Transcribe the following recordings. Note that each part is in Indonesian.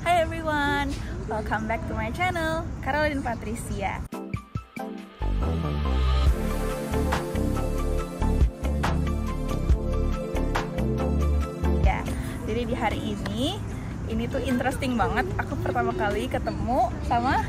Hi everyone, welcome back to my channel, Caroline Patricia. Ya, jadi di hari ini tuh interesting banget. Aku pertama kali ketemu sama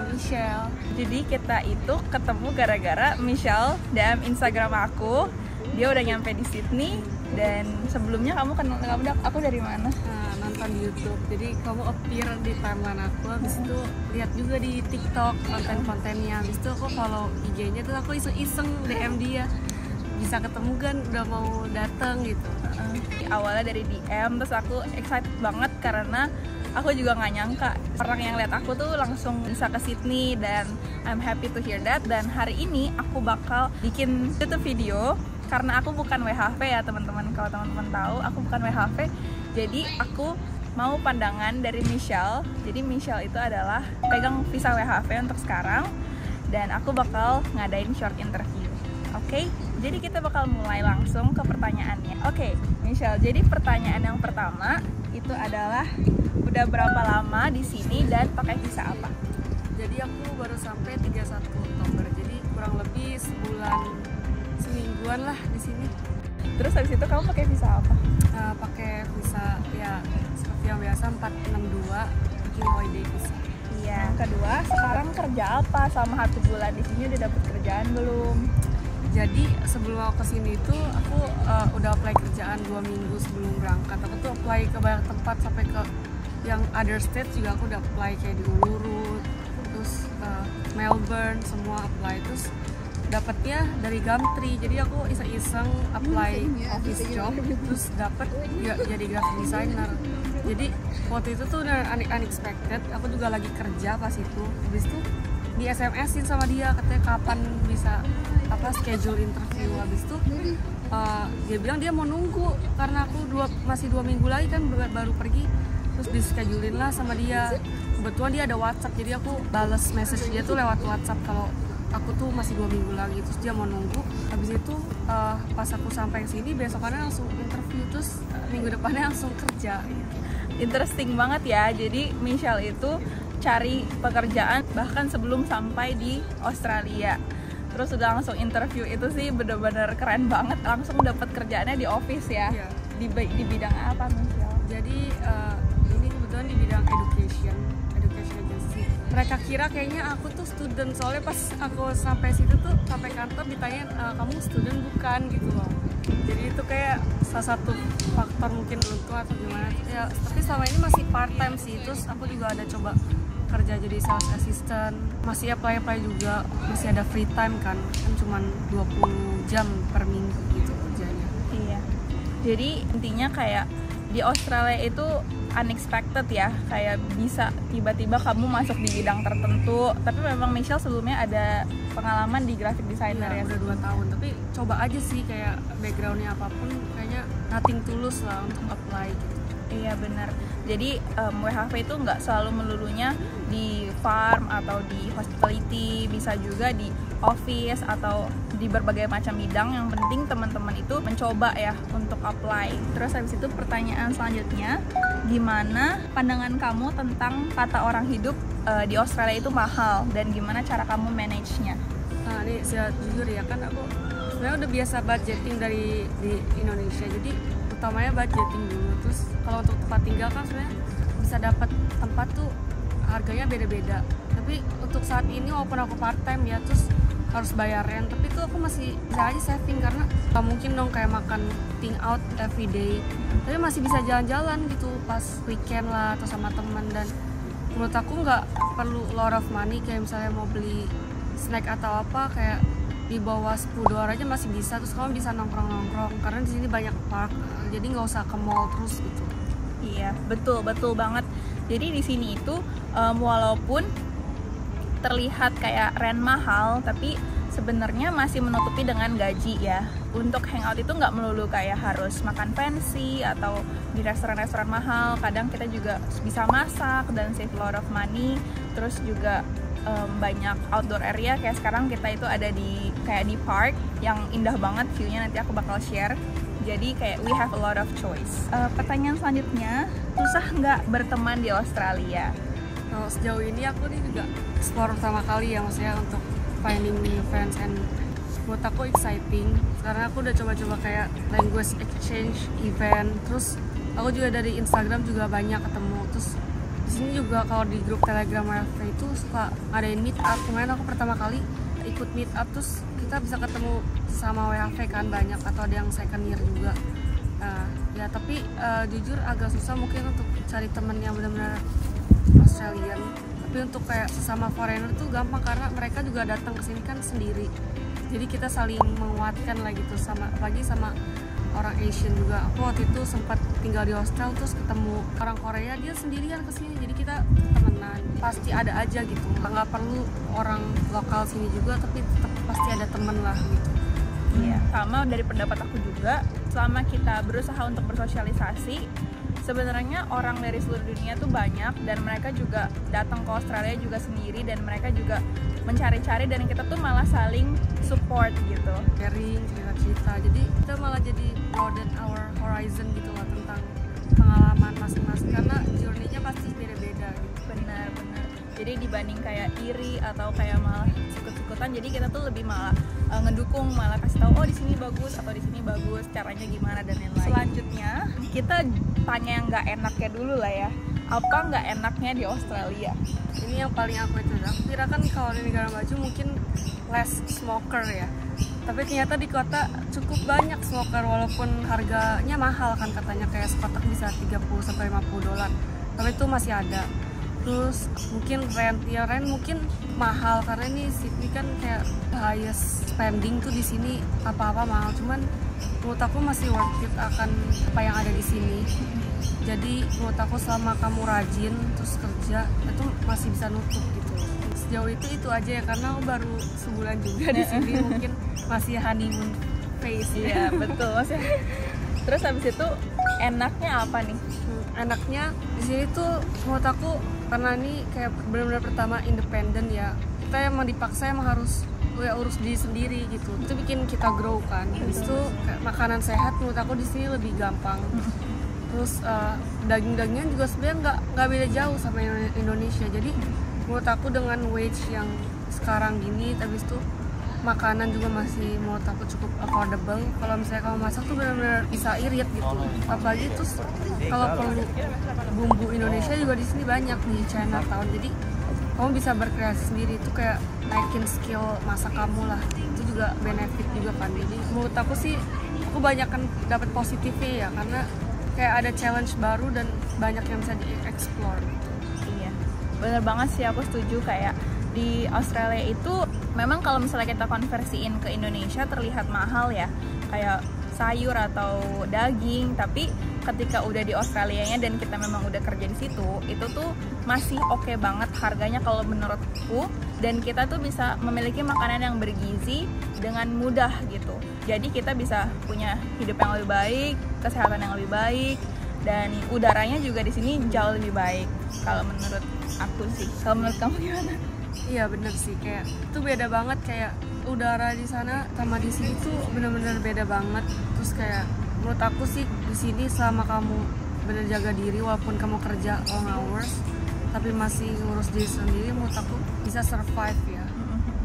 Michelle. Jadi kita itu ketemu gara-gara Michelle DM Instagram aku. Dia udah nyampe di Sydney. Dan sebelumnya kamu kenal aku dari mana? Nonton di YouTube. Jadi kamu appear di timeline aku. Habis itu lihat juga di TikTok konten-kontennya. Habis itu aku follow IG-nya, tuh aku iseng DM dia. Bisa ketemu kan, udah mau datang gitu. Awalnya dari DM, terus aku excited banget karena aku juga nggak nyangka orang yang lihat aku tuh langsung bisa ke Sydney, dan I'm happy to hear that. Dan hari ini aku bakal bikin YouTube video karena aku bukan WHV ya teman-teman. Kalau teman-teman tahu, aku bukan WHV. Jadi aku mau pandangan dari Michelle. Jadi Michelle itu adalah pegang visa WHV untuk sekarang, dan aku bakal ngadain short interview. Oke, jadi kita bakal mulai langsung ke pertanyaannya. Oke, Michelle, jadi pertanyaan yang pertama itu adalah udah berapa lama di sini dan pakai visa apa? Jadi aku baru sampai 31 Oktober. Jadi kurang lebih semingguan lah di sini. Terus habis itu kamu pakai visa apa? Pakai visa ya seperti yang biasa 462 working holiday visa. Iya. Yang kedua, sekarang kerja apa? Sama 1 bulan di sini udah dapet kerjaan belum? Jadi sebelum aku kesini tuh aku udah apply kerjaan 2 minggu sebelum berangkat. Aku tuh apply ke banyak tempat, sampai ke yang other state juga aku udah apply, kayak di Uluru, terus Melbourne, semua apply. Terus dapatnya dari Gumtree. Jadi aku iseng apply office job, terus dapet ya, jadi graphic designer. Jadi waktu itu tuh unexpected. Aku juga lagi kerja pas itu. Habis itu di SMS-in sama dia, katanya kapan bisa schedule interview. Habis itu dia bilang dia mau nunggu karena aku masih 2 minggu lagi kan baru pergi. Terus di schedulein lah sama dia. Kebetulan dia ada WhatsApp, jadi aku bales message dia tuh lewat WhatsApp kalau aku tuh masih 2 minggu lagi. Terus dia mau nunggu. Habis itu pas aku sampai sini, besokannya langsung interview, terus minggu depannya langsung kerja. Interesting banget ya. Jadi Michelle itu cari pekerjaan bahkan sebelum sampai di Australia. Terus udah langsung interview, itu sih bener-bener keren banget. Langsung dapat kerjaannya di office ya. Iya. Di bidang apa, Michelle? Jadi ini kebetulan di bidang education agency. Mereka kira kayaknya aku tuh student, soalnya pas aku sampai situ tuh, sampai kantor ditanya kamu student bukan gitu loh. Jadi itu kayak salah satu faktor mungkin beruntung atau gimana ya. Tapi selama ini masih part time sih. Terus aku juga ada coba kerja jadi sales assistant, masih apply juga, masih ada free time kan cuma 20 jam per minggu gitu kerjanya. Iya. Jadi intinya kayak di Australia itu unexpected ya, kayak bisa tiba-tiba kamu masuk di bidang tertentu. Tapi memang Michelle sebelumnya ada pengalaman di graphic designer ya, udah 2 tahun. Tapi coba aja sih, kayak backgroundnya apapun kayaknya nothing tulus lah untuk apply gitu. Iya benar. Jadi WHV itu nggak selalu melulunya di farm atau di hospitality, bisa juga di office atau di berbagai macam bidang. Yang penting teman-teman itu mencoba ya untuk apply. Terus habis itu pertanyaan selanjutnya, gimana pandangan kamu tentang kata orang hidup di Australia itu mahal, dan gimana cara kamu manage-nya? Nah ini saya jujur ya, kan aku sebenarnya udah biasa budgeting di Indonesia. Jadi utamanya budgeting dulu. Terus kalau untuk tempat tinggal kan sebenarnya bisa dapat tempat tuh harganya beda-beda. Tapi untuk saat ini walaupun aku part time ya, terus harus bayar rent, tapi tuh aku masih bisa aja saving, karena gak mungkin dong kayak makan eating out every day. Tapi masih bisa jalan-jalan gitu pas weekend lah atau sama teman. Dan menurut aku nggak perlu lot of money, kayak misalnya mau beli snack atau apa, kayak di bawah $10 aja masih bisa. Terus kamu bisa nongkrong-nongkrong karena di sini banyak park, jadi nggak usah ke mall terus gitu. Iya, betul banget. Jadi di sini itu walaupun terlihat kayak rent mahal, tapi sebenarnya masih menutupi dengan gaji ya. Untuk hangout itu nggak melulu kayak harus makan fancy atau di restoran-restoran mahal. Kadang kita juga bisa masak dan save a lot of money. Terus juga banyak outdoor area, kayak sekarang kita itu ada di kayak di park yang indah banget view-nya, nanti aku bakal share. Jadi kayak we have a lot of choice. Pertanyaan selanjutnya, susah nggak berteman di Australia? Kalau sejauh ini aku nih juga explore pertama kali ya, maksudnya untuk finding new friends, and menurut aku exciting karena aku udah coba-coba kayak language exchange event, terus aku juga dari Instagram juga banyak ketemu. Terus di sini juga kalau di grup Telegram WFH itu suka ngadain meet up. Kemarin aku pertama kali ikut meet up, terus kita bisa ketemu sama WFH kan banyak, atau ada yang second year juga. Ya tapi jujur agak susah mungkin untuk cari temen yang benar-benar Australian. Tapi untuk kayak sesama foreigner tuh gampang karena mereka juga datang ke sini kan sendiri. Jadi kita saling menguatkan lah gitu, sama apalagi sama orang Asian juga. Aku waktu itu sempat tinggal di hostel, terus ketemu orang Korea, dia sendirian kesini, jadi kita temenan. Pasti ada aja gitu, nggak perlu orang lokal sini juga, tapi tetap pasti ada temen lah gitu. Iya, sama dari pendapat aku juga, selama kita berusaha untuk bersosialisasi, sebenarnya orang dari seluruh dunia tuh banyak, dan mereka juga datang ke Australia juga sendiri, dan mereka juga mencari-cari, dan kita tuh malah saling support gitu, sharing cerita-cerita. Jadi kita malah jadi broaden our horizon gitu lah tentang pengalaman masing-masing, karena journey-nya pasti beda-beda gitu. Benar-benar. Jadi dibanding kayak iri atau kayak malah sikut-sikutan, jadi kita tuh lebih malah ngedukung, malah kasih tahu oh di sini bagus atau di sini bagus, caranya gimana dan lain-lain. Selanjutnya kita tanya yang nggak enaknya dulu lah ya. Apa nggak enaknya di Australia? Ini yang paling aku itu, aku kira kan kalau di negara maju mungkin less smoker ya, tapi ternyata di kota cukup banyak smoker, walaupun harganya mahal kan, katanya kayak sekotak bisa 30-50 dolar, tapi itu masih ada. Terus mungkin rent mungkin mahal karena ini Sydney kan kayak highest spending tuh di sini, apa-apa mahal, cuman menurut aku masih worth it akan apa yang ada di sini. Jadi menurut aku selama kamu rajin terus kerja itu masih bisa nutup gitu. Sejauh itu aja ya, karena aku baru sebulan juga di sini, mungkin masih honeymoon phase ya. Betul maksudnya. Terus habis itu enaknya apa nih? Enaknya di sini tuh menurut aku karena ini kayak benar-benar pertama independen ya. Kita emang dipaksa emang harus urus diri sendiri gitu. Itu bikin kita grow kan. Habis itu makanan sehat menurut aku di sini lebih gampang. Terus daging-dagingan juga sebenarnya nggak beda jauh sama Indonesia. Jadi menurut aku dengan wage yang sekarang gini, habis itu makanan juga masih menurut aku cukup affordable. Kalau misalnya kamu masak tuh benar-benar bisa irit gitu. Apalagi terus kalau perlu bumbu Indonesia juga di sini banyak di Chinatown. Jadi kamu bisa berkreasi sendiri, itu kayak naikin skill masak kamu lah. Itu juga benefit juga kan. Jadi menurut aku sih aku banyak kan dapat positifnya ya, karena kayak ada challenge baru dan banyak yang bisa di-explore. Iya, bener banget sih, aku setuju. Kayak di Australia itu memang kalau misalnya kita konversiin ke Indonesia terlihat mahal ya, kayak sayur atau daging, tapi ketika udah di Australianya dan kita memang udah kerja di situ, itu tuh masih oke banget harganya kalau menurutku, dan kita tuh bisa memiliki makanan yang bergizi dengan mudah gitu. Jadi kita bisa punya hidup yang lebih baik, kesehatan yang lebih baik, dan udaranya juga di sini jauh lebih baik kalau menurut aku sih. Kalau menurut kamu gimana? Iya bener sih, kayak itu beda banget, kayak udara di sana sama di sini tuh bener-bener beda banget. Terus kayak menurut aku sih di sini selama kamu bener jaga diri, walaupun kamu kerja long hours tapi masih ngurus diri sendiri, menurut aku bisa survive ya.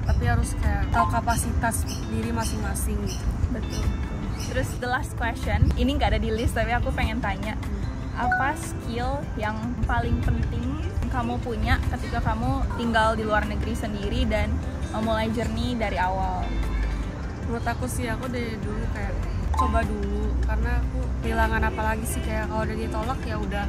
Tapi harus kayak tahu kapasitas diri masing-masing gitu. Betul. Terus the last question, ini nggak ada di list tapi aku pengen tanya, apa skill yang paling penting kamu punya ketika kamu tinggal di luar negeri sendiri dan memulai journey dari awal? Menurut aku sih, aku dari dulu kayak coba dulu, karena aku kehilangan apa lagi sih, kayak kalau udah ditolak ya udah,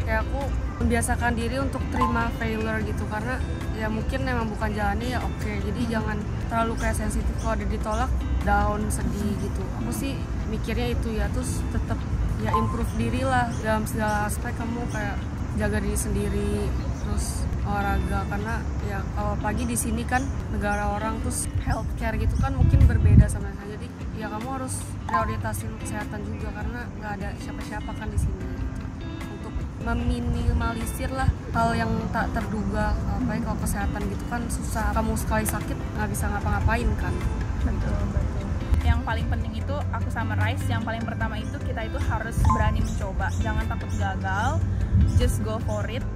kayak aku membiasakan diri untuk terima failure gitu, karena ya mungkin memang bukan jalannya ya oke. Jadi jangan terlalu kayak sensitif kalau udah ditolak down, sedih gitu. Aku sih mikirnya itu ya, terus tetap ya improve diri lah dalam segala aspek. Kamu kayak jaga diri sendiri, terus olahraga, karena ya kalau pagi di sini kan negara orang, terus healthcare gitu kan mungkin berbeda sama saya. Jadi ya kamu harus prioritasin kesehatan juga, karena nggak ada siapa-siapa kan di sini. Untuk meminimalisir lah hal yang tak terduga, apalagi kalau kesehatan gitu kan susah. Kamu sekali sakit nggak bisa ngapa-ngapain kan. Betul. yang paling penting itu aku summarize, yang paling pertama itu kita itu harus berani mencoba, jangan takut gagal, just go for it.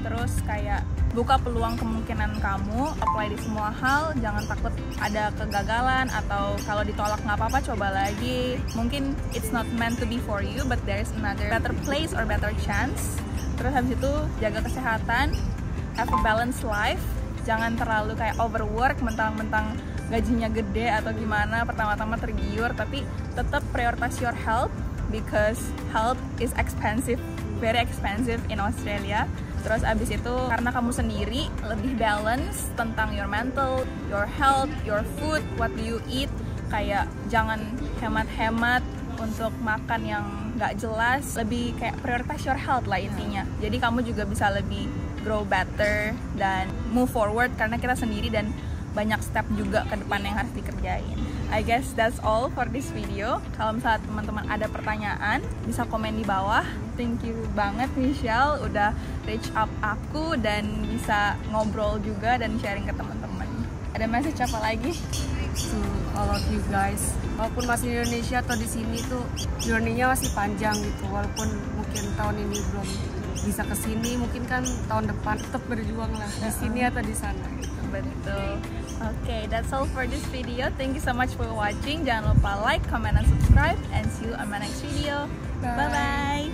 Terus kayak buka peluang kemungkinan kamu, apply di semua hal, jangan takut ada kegagalan atau kalau ditolak nggak apa-apa, coba lagi. Mungkin it's not meant to be for you, but there's another better place or better chance. Terus habis itu jaga kesehatan, have a balanced life, jangan terlalu kayak overwork, mentang-mentang gajinya gede atau gimana, pertama-tama tergiur, tapi tetap prioritize your health because health is expensive, very expensive in Australia. Terus abis itu karena kamu sendiri lebih balance tentang your mental, your health, your food, what do you eat. Kayak jangan hemat-hemat untuk makan yang nggak jelas, lebih kayak prioritize your health lah intinya. Jadi kamu juga bisa lebih grow better dan move forward karena kita sendiri dan banyak step juga ke depan yang harus dikerjain. I guess that's all for this video. Kalau misalnya teman-teman ada pertanyaan, bisa komen di bawah. Thank you banget Michelle udah reach up aku dan bisa ngobrol juga dan sharing ke teman-teman. Ada message apa lagi? To all of you guys, walaupun masih di Indonesia atau di sini tuh journey-nya masih panjang gitu. Walaupun mungkin tahun ini belum bisa kesini, mungkin kan tahun depan tetap berjuang lah di sini atau di sana gitu. Betul. Okay, that's all for this video. Thank you so much for watching. Jangan lupa like, comment, and subscribe. And see you on my next video. Bye-bye.